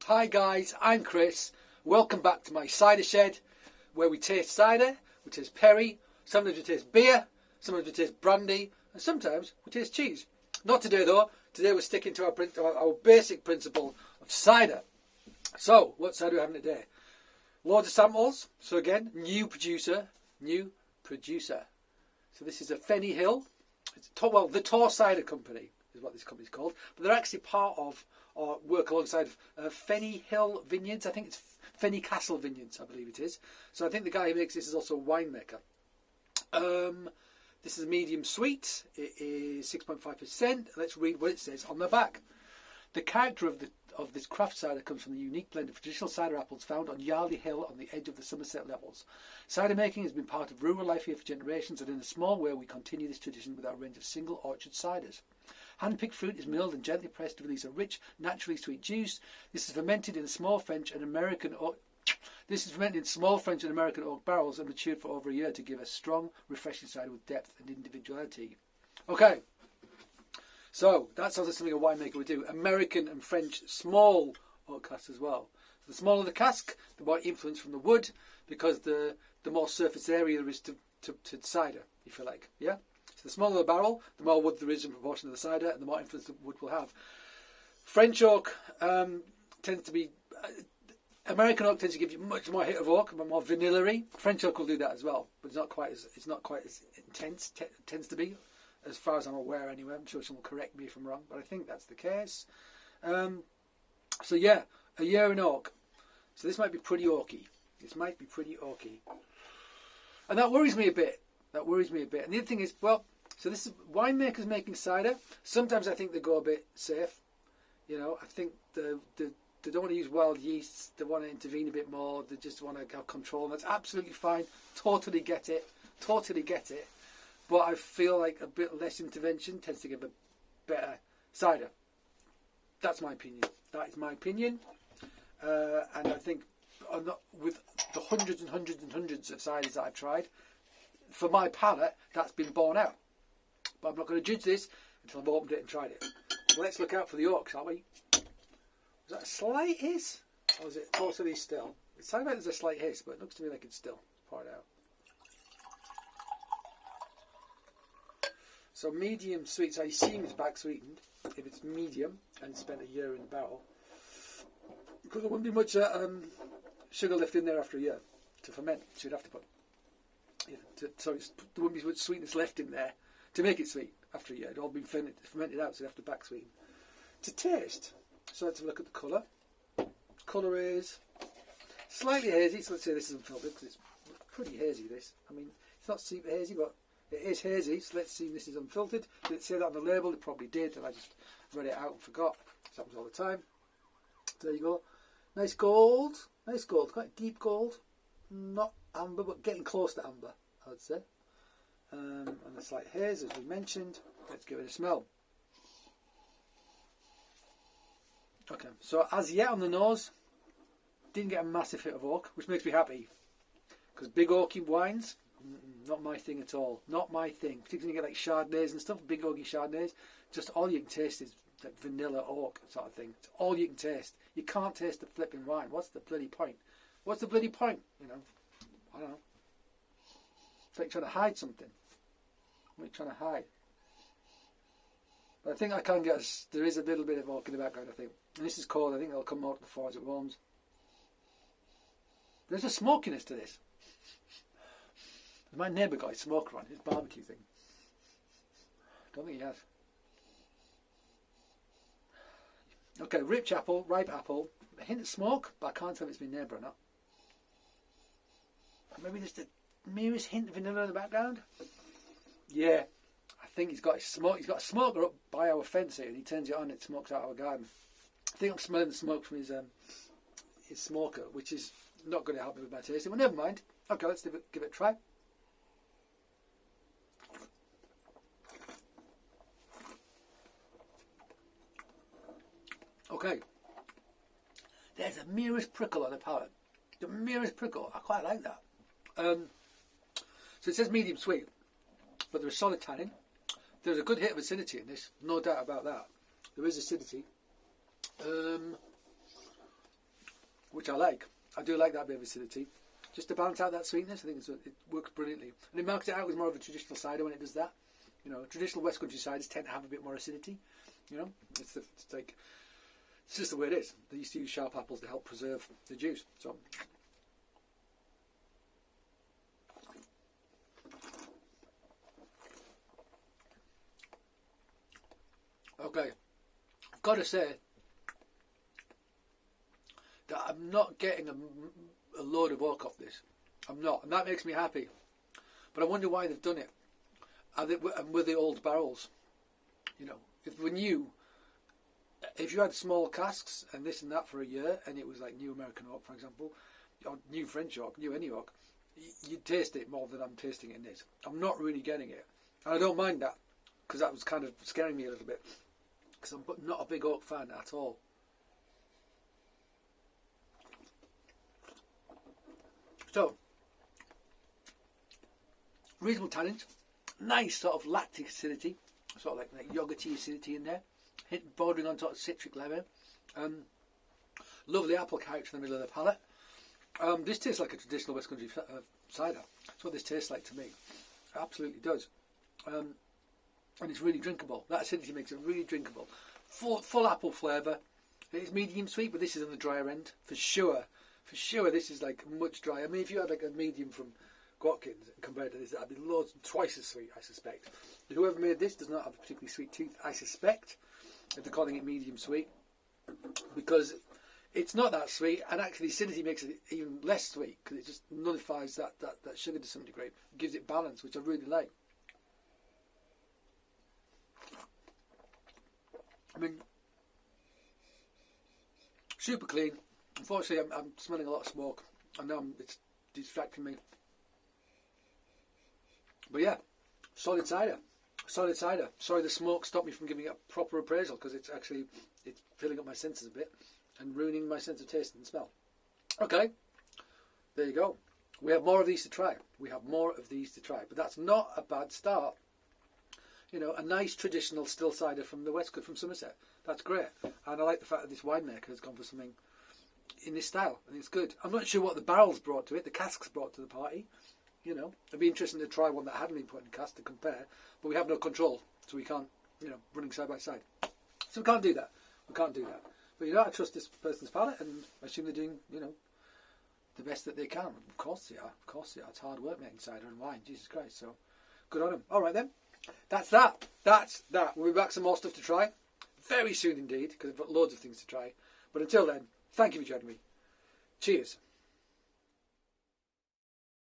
Hi guys, I'm Chris. Welcome back to my cider shed where we taste cider, we taste perry, sometimes we taste beer, sometimes we taste brandy, and sometimes we taste cheese. Not today though. Today we're sticking to our basic principle of cider. So, what cider are we having today? Loads of samples. So again, new producer. So this is a Fenny Hill. The Tor Cider Company is what this company's called. But they're actually part of or work alongside Fenny Hill Vineyards. I think it's Fenny Castle Vineyards, I believe it is. So I think the guy who makes this is also a winemaker. This is medium sweet. It is 6.5%. Let's read what it says on the back. The character of this craft cider comes from the unique blend of traditional cider apples found on Yarley Hill on the edge of the Somerset Levels. Cider making has been part of rural life here for generations, and in a small way we continue this tradition with our range of single orchard ciders. Hand-picked fruit is milled and gently pressed to release a rich, naturally sweet juice. This is fermented in small French and American oak barrels and matured for over a year to give a strong, refreshing cider with depth and individuality. Okay. So, that sounds like something a winemaker would do. American and French small oak casks as well. So the smaller the cask, the more influence from the wood, because the more surface area there is to cider, if you like. Yeah? So the smaller the barrel, the more wood there is in proportion to the cider, and the more influence the wood will have. French oak tends to be... American oak tends to give you much more hit of oak, more vanilla-y. French oak will do that as well, but it's not quite as intense, tends to be. As far as I'm aware anyway. I'm sure someone will correct me if I'm wrong, but I think that's the case. So yeah, a year in oak. So this might be pretty oaky. And that worries me a bit. And the other thing is, so this is winemakers making cider. Sometimes I think they go a bit safe. You know, I think they don't want to use wild yeasts. They want to intervene a bit more. They just want to have control. And that's absolutely fine. Totally get it. But I feel like a bit less intervention tends to give a better cider. That's my opinion. That is my opinion. And I think with the hundreds and hundreds and hundreds of ciders that I've tried, for my palate, that's been borne out. But I'm not going to judge this until I've opened it and tried it. So let's look out for the oaks, aren't we? Was that a slight hiss? Or is it totally still? It sounds like there's a slight hiss, but it looks to me like it's still. Pour it out. So medium sweet, so I assume it's back sweetened if it's medium and spent a year in the barrel. Because there wouldn't be much sugar left in there after a year to ferment. So you'd have to put, there wouldn't be much sweetness left in there to make it sweet after a year. It'd all been fermented out, so you'd have to back sweeten. To taste, so let's have a look at the colour. Colour is slightly hazy, so let's say this is unfiltered because it's pretty hazy this. I mean, it's not super hazy, but it is hazy, so let's see if this is unfiltered. Did it say that on the label? It probably did, and I just read it out and forgot. This happens all the time. There you go. Nice gold, quite deep gold. Not amber, but getting close to amber, I would say. And a slight haze, as we mentioned. Let's give it a smell. Okay, so as yet on the nose, didn't get a massive hit of oak, which makes me happy. Because big oaky wines, not my thing at all. Not my thing. Particularly when you get like Chardonnays and stuff, big oaky Chardonnays. Just all you can taste is like vanilla oak sort of thing. It's all you can taste. You can't taste the flipping wine. What's the bloody point? You know, I don't know. It's like trying to hide something. What are you trying to hide? But I think I can get, there is a little bit of oak in the background, I think. And this is cold. I think it'll come out before as it warms. There's a smokiness to this. My neighbour got his smoker on his barbecue thing. Don't think he has. Okay, ripe apple, a hint of smoke, but I can't tell if it's my neighbour or not. Maybe there's the merest hint of vanilla in the background. Yeah, I think he's got his smoke. He's got a smoker up by our fence here, and he turns it on. It smokes out our garden. I think I'm smelling the smoke from his smoker, which is not going to help me with my tasting. Well, never mind. Okay, let's give it a try. Okay, there's a merest prickle on the palate. The merest prickle. I quite like that. So it says medium sweet, but there's solid tannin. There's a good hit of acidity in this, no doubt about that. There is acidity. which I like. I do like that bit of acidity. Just to balance out that sweetness, I think it works brilliantly. And it marks it out as more of a traditional cider when it does that. You know, traditional West Country ciders tend to have a bit more acidity. You know, it's just the way it is. They used to use sharp apples to help preserve the juice. So, okay, I've got to say that I'm not getting a load of oak off this. I'm not, and that makes me happy. But I wonder why they've done it. And with the old barrels, you know, if you had small casks and this and that for a year, and it was like new American oak, for example, or new French oak, new any oak, you'd taste it more than I'm tasting it in this. I'm not really getting it, and I don't mind that, because that was kind of scaring me a little bit, because I'm not a big oak fan at all. So, reasonable tannins, nice sort of lactic acidity, sort of like yogurty acidity in there, bordering on sort of citric lemon. Lovely apple character in the middle of the palate. This tastes like a traditional West Country cider. That's what this tastes like to me. It absolutely does. And it's really drinkable. That acidity makes it really drinkable. Full apple flavour. It's medium sweet, but this is on the drier end for sure. For sure, this is like much drier. I mean, if you had like a medium from Watkins compared to this, that'd be twice as sweet, I suspect. Whoever made this does not have a particularly sweet tooth, I suspect, if they're calling it medium sweet, because it's not that sweet, and actually acidity makes it even less sweet, because it just nullifies that sugar to some degree. It gives it balance, which I really like. I mean, super clean. Unfortunately, I'm smelling a lot of smoke, and now it's distracting me. But yeah, solid cider. Solid cider. Sorry the smoke stopped me from giving it a proper appraisal, because it's filling up my senses a bit and ruining my sense of taste and smell. Okay, there you go. We have more of these to try. But that's not a bad start. You know, a nice traditional still cider from the West Coast, from Somerset. That's great. And I like the fact that this winemaker has gone for something in this style. I think it's good. I'm not sure what the barrels brought to it, the casks brought to the party. You know, it'd be interesting to try one that hadn't been put in cask to compare, but we have no control, so we can't, you know, running side by side. So we can't do that. But you know, I trust this person's palate, and I assume they're doing, you know, the best that they can. Of course they are. It's hard work making cider and wine. Jesus Christ. So good on them. All right then. That's that. We'll be back some more stuff to try very soon indeed, because I've got loads of things to try. But until then, thank you for joining me. Cheers.